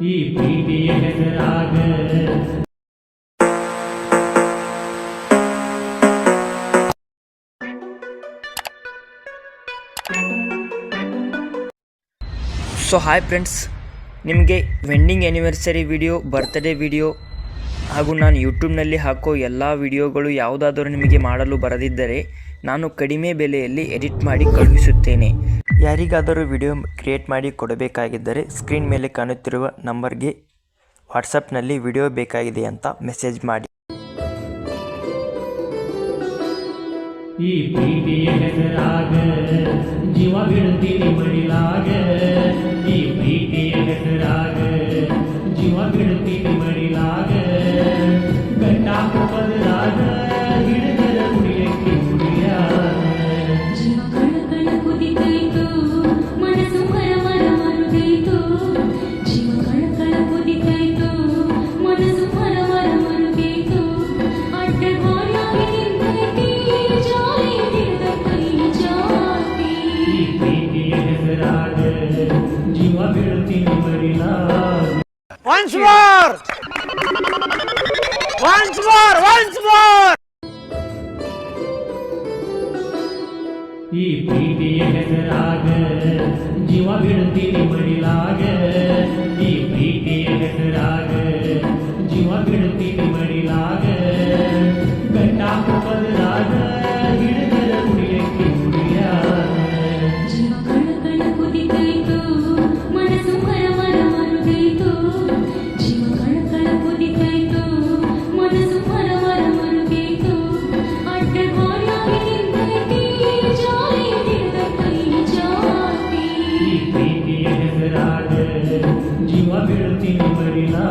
ಈ ಪ್ರೀತಿಯ ಹೆಸರಾಗ so hi friends, ನಿಮಗೆ wedding anniversary video, birthday video ಹಾಗೂ ನಾನು ಯೂಟ್ಯೂಬ್ನಲ್ಲಿ ಹಾಕೋ ಎಲ್ಲ ವಿಡಿಯೋಗಳು ಯಾವುದಾದರೂ ನಿಮಗೆ ಮಾಡಲು ಬರದಿದ್ದರೆ ನಾನು ಕಡಿಮೆ ಬೆಲೆಯಲ್ಲಿ ಎಡಿಟ್ ಮಾಡಿ ಕಳುಹಿಸುತ್ತೇನೆ. ಯಾರಿಗಾದರೂ ವಿಡಿಯೋ ಕ್ರಿಯೇಟ್ ಮಾಡಿ ಕೊಡಬೇಕಾಗಿದ್ದರೆ ಸ್ಕ್ರೀನ್ ಮೇಲೆ ಕಾಣುತ್ತಿರುವ ನಂಬರ್ಗೆ ವಾಟ್ಸಪ್ನಲ್ಲಿ ವಿಡಿಯೋ ಬೇಕಾಗಿದೆ ಅಂತ ಮೆಸೇಜ್ ಮಾಡಿ. ಈ ಪ್ರೀತಿಯ ಹೆಸರಾಗ ಜೀವ ಬಿಡ್ತೀನಿ ಮಡಿಲಾಗ. ಈ ಪ್ರೀತಿಯ ಹೆಸರಾಗ ಜೀವ ಬಿಡ್ತೀನಿ ಮಡಿಲಾಗ. ಗಂಟಾಕ ಬದಲಾಗ ಹಿಡಿದರ ಕುಡಿಯಕ್ಕೆ ಕುಡಿಯಾಗ. ಜೀವ ಕಣ ಕುದಿತೈತು, ಮನಸ್ಸು ಮರ ಮರ ಮರುಗೈತು. ಜೀವ ಕಣ ಕುದಿತೈತು, ಮನಸ್ಸು ಮರ ಮರ ಮರುಗೈತು. ಅಡ್ಡ ಗಾಳಿಯಾಗಿ ನಿಂತೈತಿ, ಜಾಲಿ ಹಿಡಿದ ಕೈ ಜಾತಿ. ಈ ಪ್ರೀತಿಯ ಹೆಸರಾಗ ಜೀವ ಬಿಡ್ತೀನಿ ಮಡಿಲಾಗ. Once more! Once more! Once more! ಈ ಪ್ರೀತಿಯ ಹೆಸರಾಗ ಜೀವ ಬಿಡ್ತೀನಿ ಮಡಿಲಾಗ. ಈ ಪ್ರೀತಿಯ ಹೆಸರಾಗ ಜೀವ ಬಿಡ್ತೀನಿ ಮಡಿಲಾಗ. ಗಂಟಾಕ ಬದಲಾಗ ಹಿಡಿದರ ಕುಡಿಯಕ್ಕೆ ಕುಡಿಯಾಗ. ಜೀವ ಕಣ ಕುದಿತೈತು, ಮನಸ್ಸು ಮರ ಮರ ಮರುಗೈತು. ಜೀವ ಕಣ ಕುದಿತೈತು, ಮನಸ್ಸು ಮರ ಮರ ಮರುಗೈತು. ಅಡ್ಡ ಗಾಳಿಯಾಗಿ ನಿಂತೈತಿ, ಜಾಲಿ ಹಿಡಿದ ಕೈ ಜಾತಿ. ಈ ಪ್ರೀತಿಯ ಹೆಸರಾಗ ಜೀವ ಬಿಡ್ತೀನಿ ಮಡಿಲಾಗ.